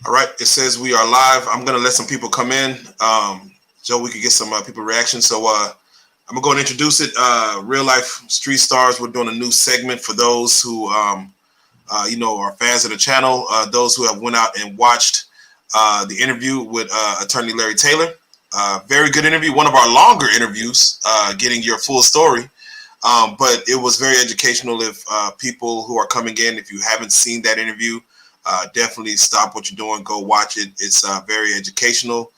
All right, it says we are live. I'm gonna let some people come in, so we could get some people reaction. So I'm gonna go and introduce it. Real life street stars. We're doing a new segment for those who are fans of the channel. Those who have went out and watched the interview with Attorney Larry Taylor. Very good interview. One of our longer interviews, getting your full story. But it was very educational. If people who are coming in, if you haven't seen that interview, definitely stop what you're doing, go watch it. It's very educational.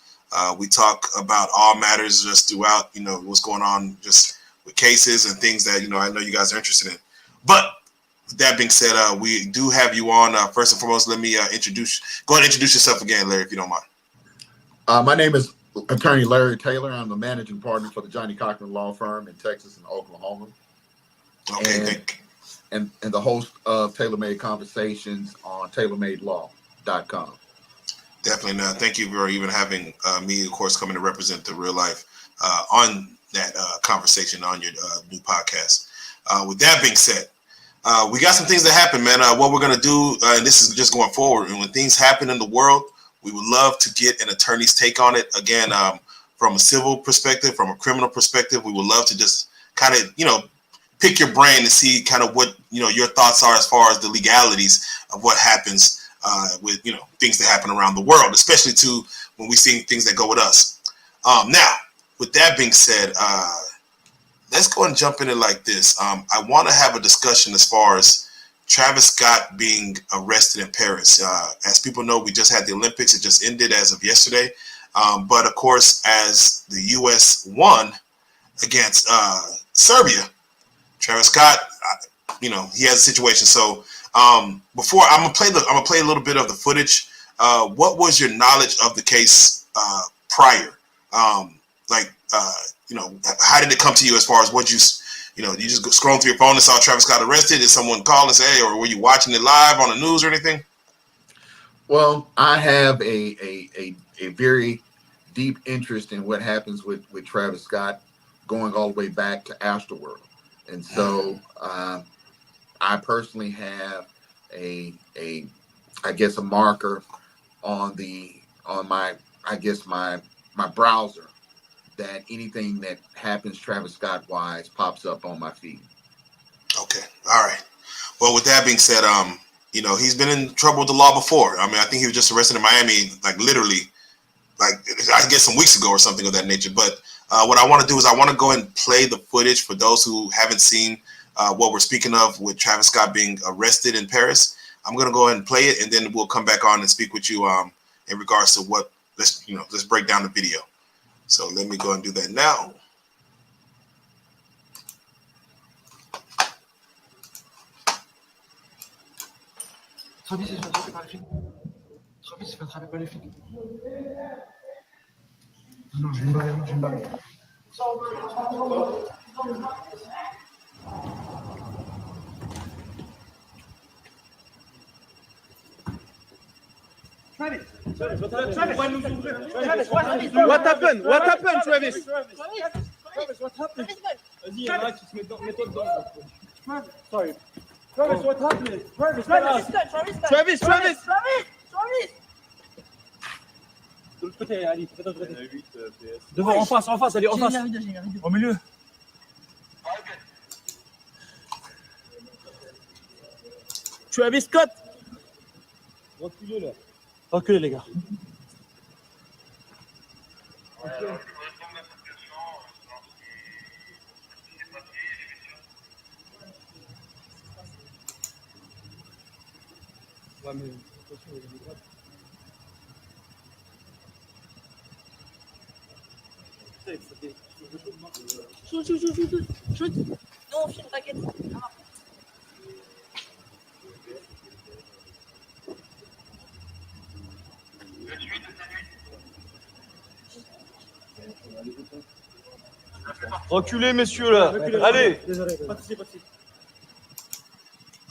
We talk about all matters just throughout, what's going on just with cases and things that, I know you guys are interested in. But with that being said, we do have you on. First and foremost, let me go ahead and introduce yourself again, Larry, if you don't mind. My name is Attorney Larry Taylor. I'm the managing partner for the Johnny Cochran Law Firm in Texas and Oklahoma. Okay, thank you. And the host of Tailor-Made Conversations on TailorMadeLaw.com. Definitely. Thank you for even having me, of course, coming to represent the Real Life on that conversation on your new podcast. With that being said, we got some things that happen, man. What we're going to do, and this is just going forward, and when things happen in the world, we would love to get an attorney's take on it. Again, from a civil perspective, from a criminal perspective, we would love to just kind of, pick your brain and see kind of what, your thoughts are as far as the legalities of what happens with, things that happen around the world, especially to when we see things that go with us. Now, with that being said, let's go and jump in it like this. I want to have a discussion as far as Travis Scott being arrested in Paris. As people know, we just had the Olympics. It just ended as of yesterday. But of course, as the U.S. won against Serbia, Travis Scott, he has a situation. So before I'm gonna play a little bit of the footage. What was your knowledge of the case prior? How did it come to you as far as what you just scrolling through your phone and saw Travis Scott arrested? Did someone call and say, hey, or were you watching it live on the news or anything? Well, I have a very deep interest in what happens with Travis Scott, going all the way back to Astroworld. And so I personally have a marker on my browser that anything that happens Travis Scott wise pops up on my feed. Okay. All right. Well, with that being said, he's been in trouble with the law before. I mean, I think he was just arrested in Miami, I guess some weeks ago or something of that nature. But what I want to do is I want to go and play the footage for those who haven't seen what we're speaking of with Travis Scott being arrested in Paris. I'm going to go ahead and play it, and then we'll come back on and speak with you in regards to what let's break down the video. So let me go and do that now. Non, je vais me barrer, je vais me barrer. Travis, what happened? What happened, Travis? Travis, what happened? Vas-y, il y en a qui se mettent mets-toi dedans. Sorry. Travis, what happened? Travis. De l'autre côté, Ali, fais de l'autre côté. Devant, en face, allez, en face. Au milieu. Travis Scott. Reculez là. Reculez les gars. Ouais, mais attention, il y a des droites. Shoot. Non, on filme, t'inquiète. Reculez, messieurs, là. Allez. Désolé. Pas de soucis.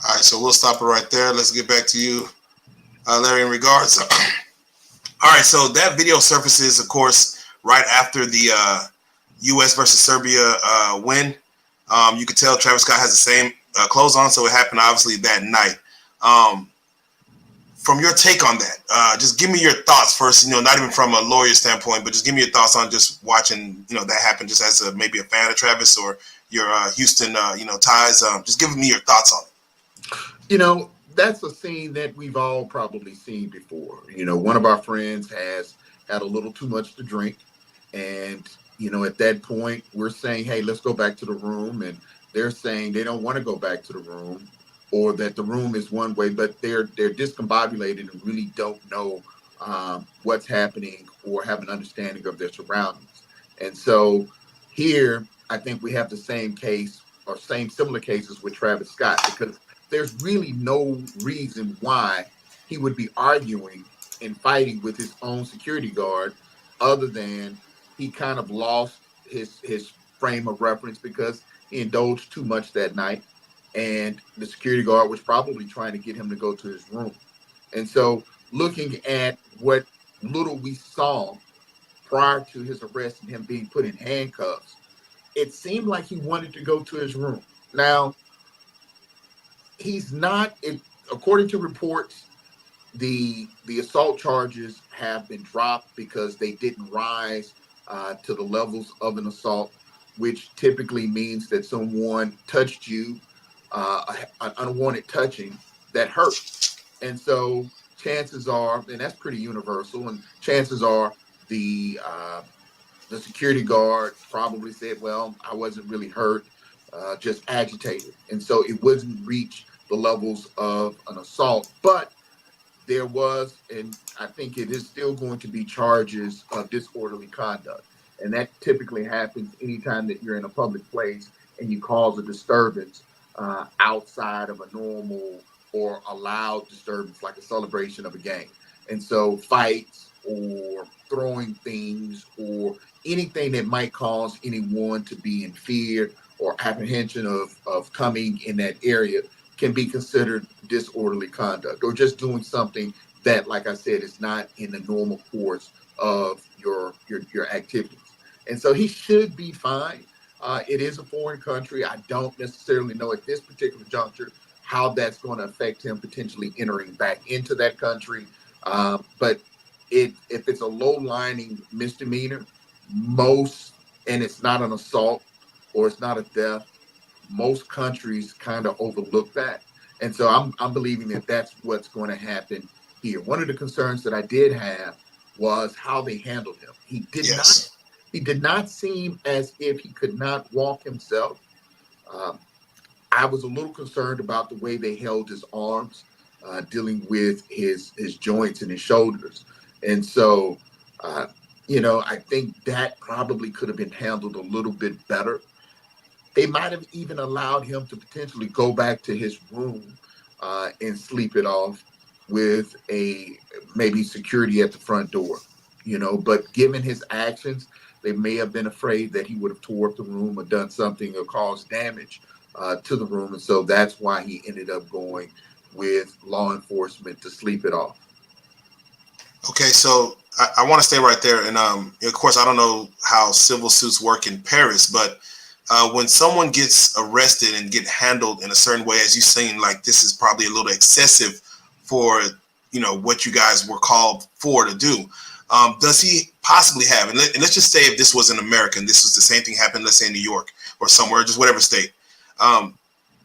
All right, so we'll stop it right there. Let's get back to you, Larry, in regards. All right, so that video surfaces, of course, right after the U.S. versus Serbia win. You could tell Travis Scott has the same clothes on, so it happened obviously that night. from your take on that, just give me your thoughts first. Not even from a lawyer standpoint, but just give me your thoughts on just watching, that happen, just as maybe a fan of Travis or your Houston, ties. Just give me your thoughts on it. That's a scene that we've all probably seen before. One of our friends has had a little too much to drink, and at that point, we're saying, "Hey, let's go back to the room," and they're saying they don't want to go back to the room, or that the room is one way, but they're discombobulated and really don't know what's happening or have an understanding of their surroundings. And so here, I think we have the same case or similar cases with Travis Scott, because there's really no reason why he would be arguing and fighting with his own security guard, other than he kind of lost his frame of reference because he indulged too much that night, and the security guard was probably trying to get him to go to his room. And so, looking at what little we saw prior to his arrest and him being put in handcuffs, it seemed like he wanted to go to his room. Now, he's not, according to reports, the assault charges have been dropped because they didn't rise to the levels of an assault, which typically means that someone touched you, an unwanted touching that hurt. And so chances are, and that's pretty universal, and chances are the security guard probably said, "Well, I wasn't really hurt, just agitated." And so it wasn't reach the levels of an assault, but there was, and I think it is still going to be, charges of disorderly conduct. And that typically happens anytime that you're in a public place and you cause a disturbance outside of a normal or allowed disturbance, like a celebration of a game. And so fights or throwing things or anything that might cause anyone to be in fear or apprehension of coming in that area can be considered disorderly conduct, or just doing something that, like I said, is not in the normal course of your activities. And so he should be fine. It is a foreign country. I don't necessarily know at this particular juncture how that's going to affect him potentially entering back into that country. But if it's a low-lining misdemeanor, and it's not an assault or it's not a theft, most countries kind of overlook that. And so I'm believing that that's what's going to happen here. One of the concerns that I did have was how they handled him. He did not seem as if he could not walk himself. I was a little concerned about the way they held his arms, dealing with his joints and his shoulders. And so, I think that probably could have been handled a little bit better. They might have even allowed him to potentially go back to his room and sleep it off with maybe security at the front door, But given his actions, they may have been afraid that he would have tore up the room or done something or caused damage to the room. And so that's why he ended up going with law enforcement to sleep it off. Okay, so I want to stay right there. And of course, I don't know how civil suits work in Paris, but when someone gets arrested and get handled in a certain way, as you've seen, like this is probably a little excessive for, what you guys were called for to do. Does he possibly have, and let's just say if this was in America and this was the same thing happened, let's say in New York or somewhere, just whatever state,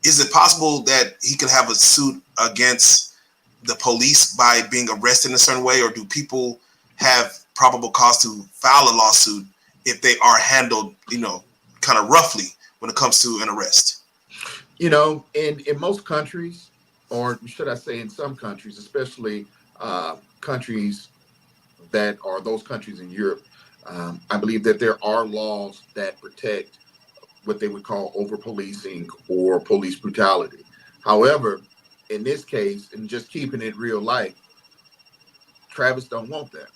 is it possible that he could have a suit against the police by being arrested in a certain way, or do people have probable cause to file a lawsuit if they are handled, kind of roughly when it comes to an arrest? In most countries, or should I say in some countries, especially countries that are those countries in Europe, I believe that there are laws that protect what they would call over-policing or police brutality. However, in this case, and just keeping it real life, Travis don't want that.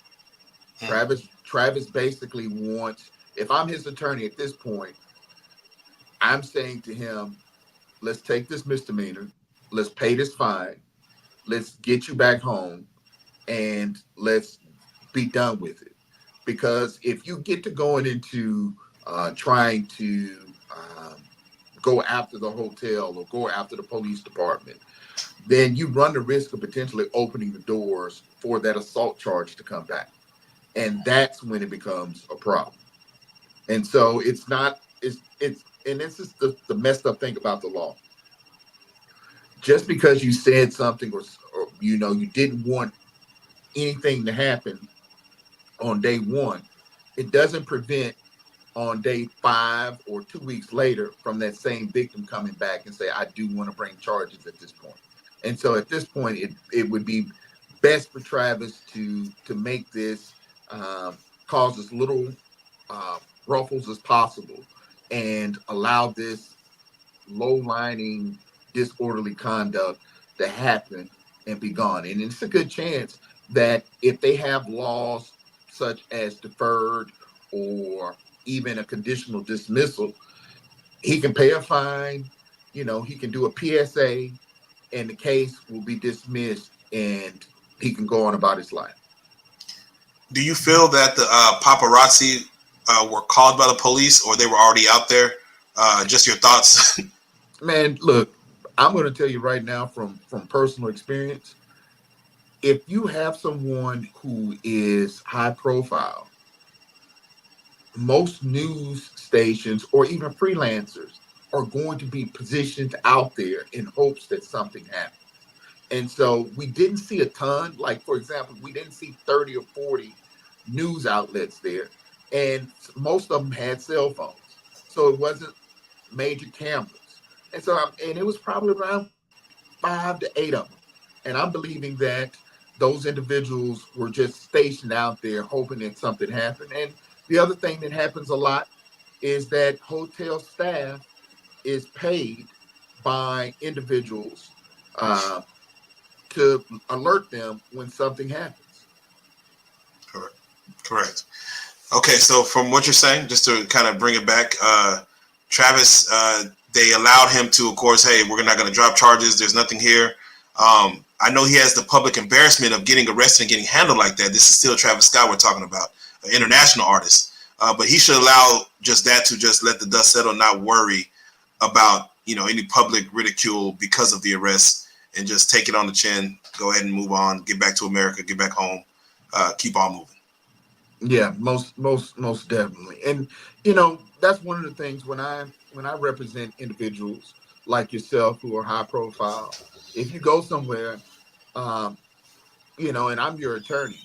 Travis basically wants, if I'm his attorney at this point, I'm saying to him, let's take this misdemeanor, let's pay this fine, let's get you back home, and let's be done with it. Because if you get to going into trying to go after the hotel or go after the police department, then you run the risk of potentially opening the doors for that assault charge to come back. And that's when it becomes a problem. And so and this is the messed up thing about the law. Just because you said something or you didn't want anything to happen on day one, it doesn't prevent on day 5 or 2 weeks later from that same victim coming back and say, I do want to bring charges at this point. And so at this point, it would be best for Travis to make this cause as little ruffles as possible and allow this low-lining, disorderly conduct to happen and be gone. And it's a good chance that if they have laws such as deferred or even a conditional dismissal, he can pay a fine, he can do a PSA, and the case will be dismissed and he can go on about his life. Do you feel that the paparazzi were called by the police or they were already out there? Just your thoughts. Man, look, I'm going to tell you right now from personal experience, if you have someone who is high profile, most news stations or even freelancers are going to be positioned out there in hopes that something happens. And so we didn't see a ton. Like, for example, we didn't see 30 or 40 news outlets there. And most of them had cell phones. So it wasn't major cameras. And so, and it was probably around 5 to 8 of them. And I'm believing that those individuals were just stationed out there hoping that something happened. And the other thing that happens a lot is that hotel staff is paid by individuals to alert them when something happens. Correct. Okay, so from what you're saying, just to kind of bring it back, Travis, they allowed him to, of course, hey, we're not going to drop charges. There's nothing here. I know he has the public embarrassment of getting arrested and getting handled like that. This is still Travis Scott we're talking about, an international artist. But he should allow just that to just let the dust settle, not worry about, any public ridicule because of the arrest, and just take it on the chin, go ahead and move on, get back to America, get back home, keep on moving. Yeah, most definitely. And, that's one of the things when I represent individuals like yourself who are high profile, if you go somewhere, and I'm your attorney,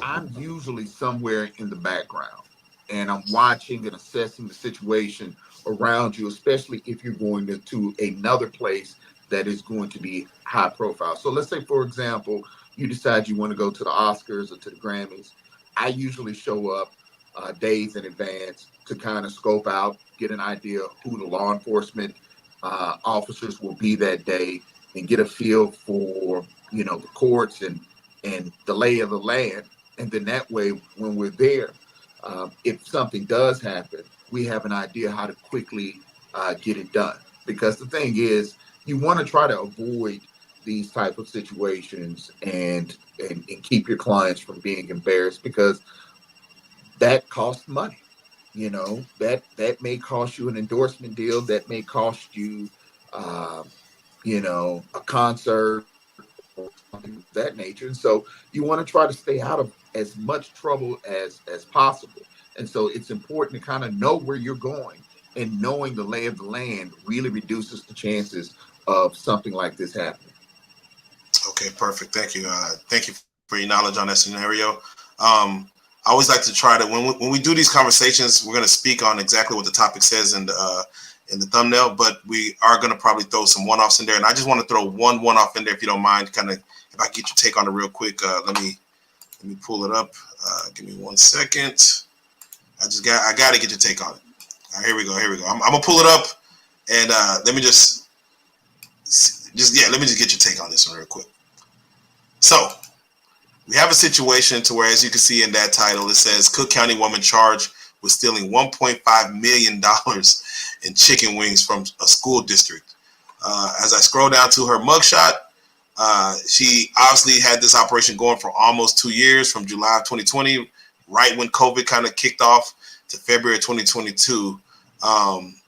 I'm usually somewhere in the background and I'm watching and assessing the situation around you, especially if you're going to another place that is going to be high profile. So let's say, for example, you decide you want to go to the Oscars or to the Grammys. I usually show up days in advance to kind of scope out, get an idea of who the law enforcement officers will be that day, and get a feel for, the courts and the lay of the land. And then that way, when we're there, if something does happen, we have an idea how to quickly get it done. Because the thing is, you want to try to avoid these type of situations and keep your clients from being embarrassed, because that costs money. That may cost you an endorsement deal, that may cost you a concert or something of that nature. And so you want to try to stay out of as much trouble as possible. And so it's important to kind of know where you're going, and knowing the lay of the land really reduces the chances of something like this happening. Okay, perfect. Thank you. Thank you for your knowledge on that scenario. I always like to try to, when we do these conversations, we're going to speak on exactly what the topic says in the thumbnail, but we are going to probably throw some one-offs in there. And I just want to throw one-off in there, if you don't mind, kind of, if I can get your take on it real quick. Let me pull it up. Give me 1 second. I got to get your take on it. All right, here we go. I'm going to pull it up, and let me just get your take on this one real quick. So we have a situation to where, as you can see in that title, it says Cook County woman charged with stealing $1.5 million in chicken wings from a school district. As I scroll down to her mugshot, she obviously had this operation going for almost 2 years, from July of 2020, right when COVID kind of kicked off, to February 2022.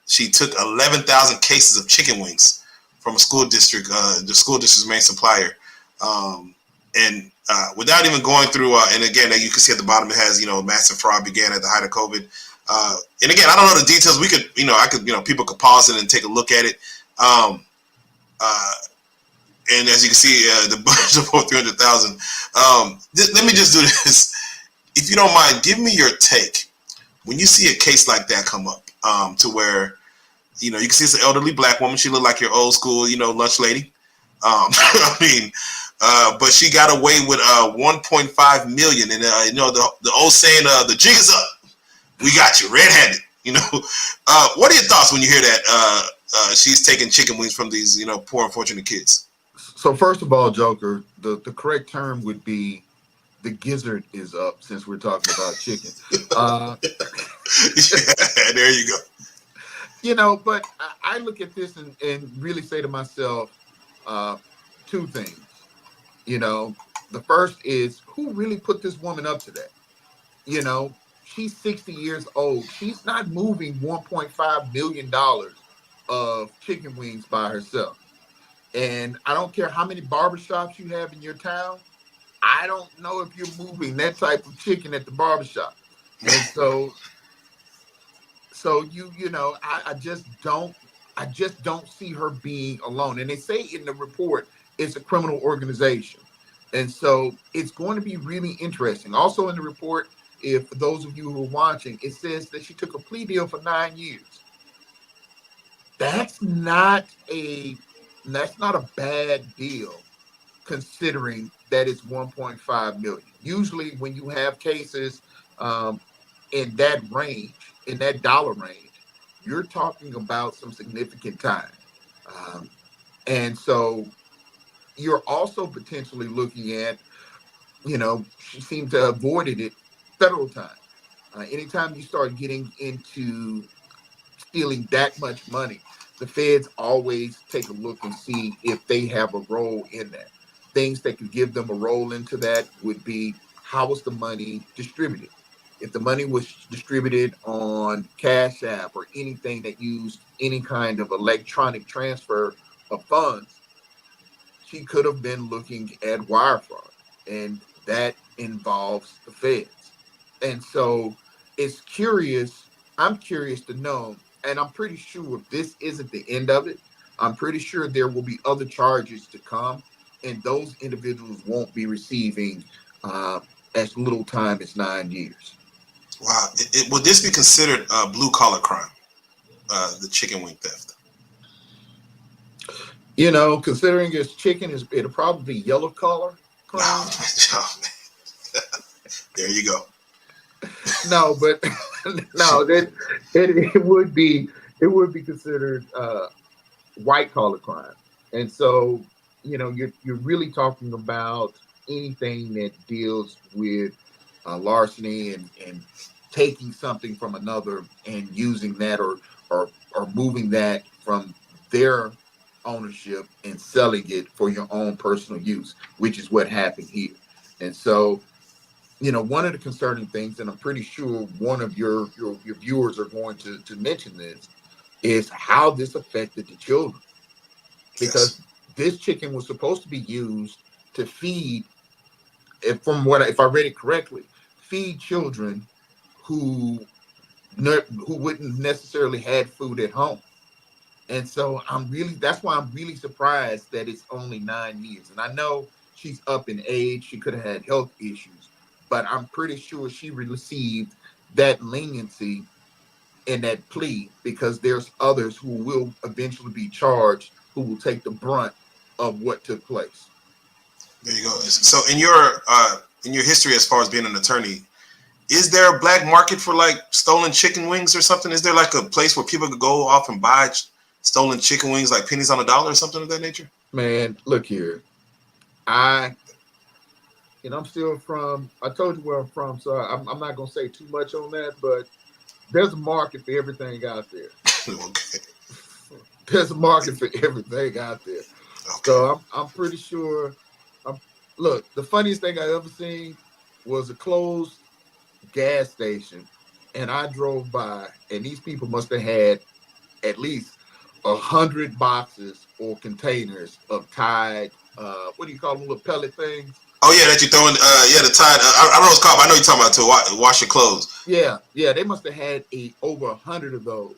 She took 11,000 cases of chicken wings from a school district, the school district's main supplier. And without even going through, and again, you can see at the bottom, it has, massive fraud began at the height of COVID. And again, I don't know the details. We could, people could pause it and take a look at it. And as you can see, the budget of over 300,000. Let me just do this. If you don't mind, give me your take when you see a case like that come up, to where, you can see it's an elderly black woman. She looked like your old school, lunch lady. But she got away with 1.5 million. And the old saying, the jig is up. We got you red-handed. What are your thoughts when you hear that she's taking chicken wings from these, poor unfortunate kids? So first of all, Joker, the correct term would be the gizzard is up, since we're talking about chicken. Yeah, there you go. But I look at this and really say to myself, two things. The first is, who really put this woman up to that? She's 60 years old. She's not moving $1.5 million of chicken wings by herself. And I don't care how many barbershops you have in your town. I don't know if you're moving that type of chicken at the barbershop. And so I just don't see her being alone. And they say in the report, it's a criminal organization. And so it's going to be really interesting. Also in the report, if those of you who are watching, it says that she took a plea deal for 9 years. That's not a bad deal, considering that it's 1.5 million. Usually when you have cases in that range, in that dollar range, you're talking about some significant time. And so you're also potentially looking at, she seemed to have avoided it, federal time. Anytime you start getting into stealing that much money, the feds always take a look and see if they have a role in that. Things that could give them a role into that would be, how was the money distributed? If the money was distributed on Cash App or anything that used any kind of electronic transfer of funds, she could have been looking at wire fraud, and that involves the feds. And so it's curious. I'm curious to know, and I'm pretty sure this isn't the end of it. I'm pretty sure there will be other charges to come, and those individuals won't be receiving as little time as 9 years. Wow. Would this be considered a blue-collar crime, the chicken wing theft? Considering it's chicken, it'll probably be yellow collar crime. There you go. No, but no, it would be considered white collar crime. And so, you're really talking about anything that deals with larceny and taking something from another and using that or moving that from their ownership and selling it for your own personal use, which is what happened here. And so, one of the concerning things, and I'm pretty sure one of your viewers are going to mention this, is how this affected the children. Because this chicken was supposed to be used to feed, if I read it correctly, feed children who wouldn't necessarily had food at home. And so that's why I'm really surprised that it's only 9 years. And I know she's up in age. She could have had health issues, but I'm pretty sure she received that leniency in that plea because there's others who will eventually be charged who will take the brunt of what took place. There you go. So in your history as far as being an attorney, is there a black market for like stolen chicken wings or something? Is there like a place where people could go off and buy stolen chicken wings like pennies on a dollar or something of that nature? Man, look here. I'm still I told you where I'm from, so I'm not going to say too much on that, but there's a market for everything out there. Okay. There's a market for everything out there. Okay. So I'm pretty sure. Look, the funniest thing I ever seen was a closed gas station, and I drove by, and these people must have had at least 100 boxes or containers of Tide. What do you call them? Little pellet things. Oh yeah, that you throwing. Yeah, the Tide. I don't know what it's called, but I know you're talking about to wash your clothes. Yeah. They must have had over 100 of those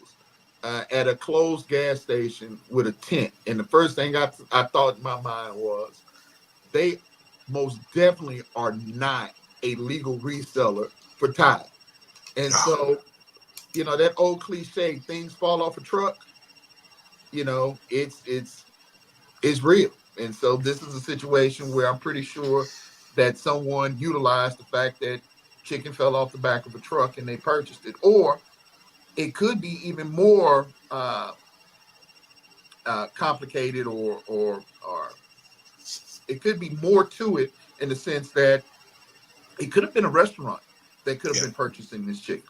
at a closed gas station with a tent. And the first thing I thought in my mind was, they most definitely are not a legal reseller for Tide. And so, that old cliche, things fall off a truck, it's real. And so this is a situation where I'm pretty sure that someone utilized the fact that chicken fell off the back of a truck and they purchased it. Or it could be even more complicated, or it could be more to it, in the sense that it could have been a restaurant that could have been purchasing this chicken.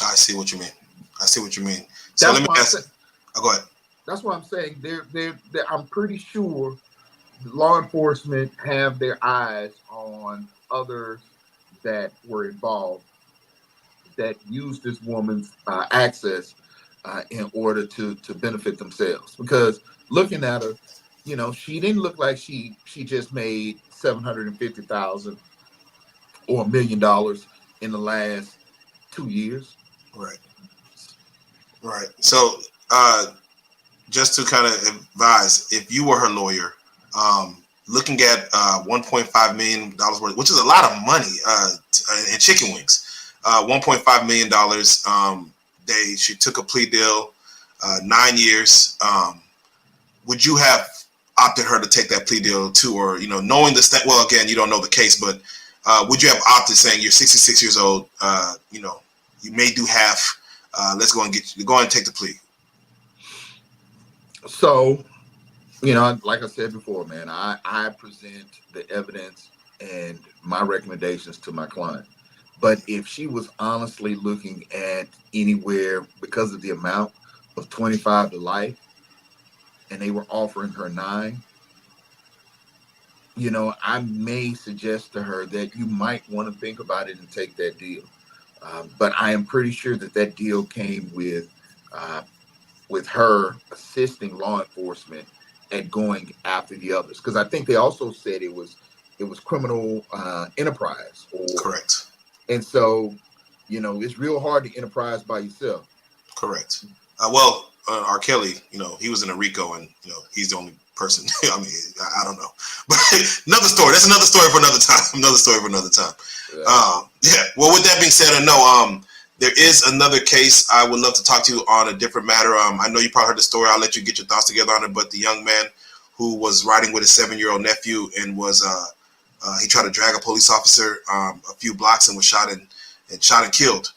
I see what you mean. So let me ask. Go ahead. That's why I'm saying they're I'm pretty sure law enforcement have their eyes on others that were involved, that used this woman's access in order to benefit themselves. Because looking at her, she didn't look like she just made $750,000 or $1 million in the last 2 years. Right. So just to kind of advise, if you were her lawyer, looking at $1.5 million worth, which is a lot of money in chicken wings, $1.5 million. She took a plea deal, 9 years. Would you have opted her to take that plea deal too, or knowing this? Well, again, you don't know the case, but would you have opted, saying you're 66 years old, you may do half? Let's go and take the plea. So, like I said before, man, I present the evidence and my recommendations to my client. But if she was honestly looking at anywhere, because of the amount of 25 to life, and they were offering her 9, I may suggest to her that you might want to think about it and take that deal. But I am pretty sure that deal came with her assisting law enforcement at going after the others, because I think they also said it was criminal enterprise. Correct. And so, it's real hard to enterprise by yourself. Correct. Well, R. Kelly, he was in a RICO, and he's the only person. I mean, I don't know, but another story. That's another story for another time. Yeah. Well, with that being said, I know there is another case I would love to talk to you on, a different matter. I know you probably heard the story. I'll let you get your thoughts together on it. But the young man who was riding with his 7-year-old nephew and was he tried to drag a police officer a few blocks and was shot and killed.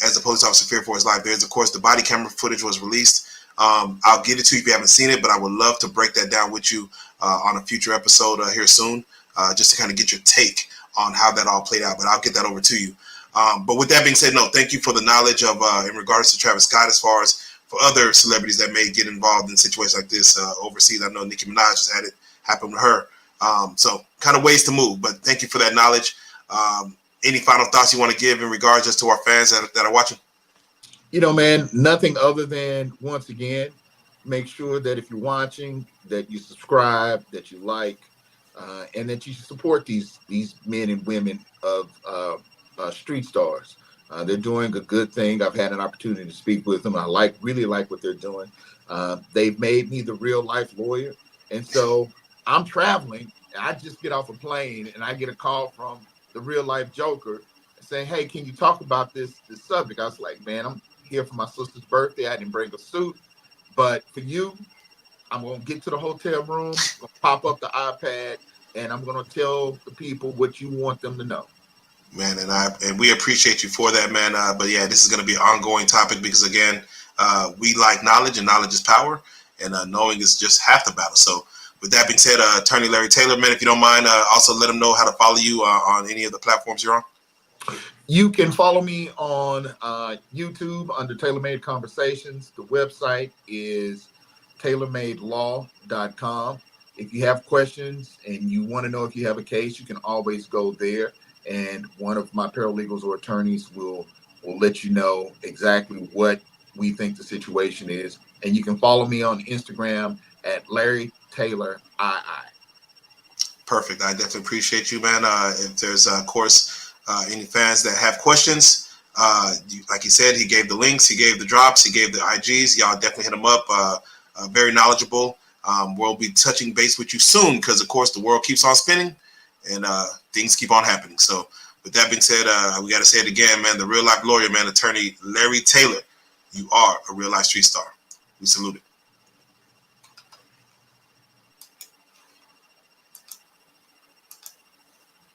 As the police officer feared for his life. There's, of course, the body camera footage was released. I'll get it to you if you haven't seen it, but I would love to break that down with you on a future episode here soon, just to kind of get your take on how that all played out. But I'll get that over to you. But with that being said, no, thank you for the knowledge of in regards to Travis Scott, as far as for other celebrities that may get involved in situations like this overseas. I know Nicki Minaj just had it happen with her. So kind of ways to move, but thank you for that knowledge. Any final thoughts you want to give in regards just to our fans that are watching? Man, nothing other than, once again, make sure that if you're watching, that you subscribe, that you like, and that you support these men and women of street stars. They're doing a good thing. I've had an opportunity to speak with them. I really like what they're doing. They've made me the real life lawyer. And so I'm traveling, and I just get off a plane and I get a call from the Real Life Joker saying, "Hey, can you talk about this subject?" I was like, "Man, I'm here for my sister's birthday. I didn't bring a suit, but for you, I'm going to get to the hotel room, gonna pop up the iPad, and I'm going to tell the people what you want them to know." Man, and we appreciate you for that, man. But yeah, this is going to be an ongoing topic because, again, we like knowledge, and knowledge is power, and knowing is just half the battle. So with that being said, Attorney Larry Taylor, man, if you don't mind, also let them know how to follow you on any of the platforms you're on. You can follow me on YouTube under TaylorMade Conversations. The website is tailormadelaw.com. If you have questions and you want to know if you have a case, you can always go there, and one of my paralegals or attorneys will let you know exactly what we think the situation is. And you can follow me on Instagram at Larry Taylor II. Perfect. I definitely appreciate you, man. If there's, of course, any fans that have questions, like he said, he gave the links, he gave the drops, he gave the IGs. Y'all definitely hit him up. Very knowledgeable. We'll be touching base with you soon because, of course, the world keeps on spinning and things keep on happening. So with that being said, we got to say it again, man. The real life lawyer, man, attorney Larry Taylor. You are a real life street star. We salute it.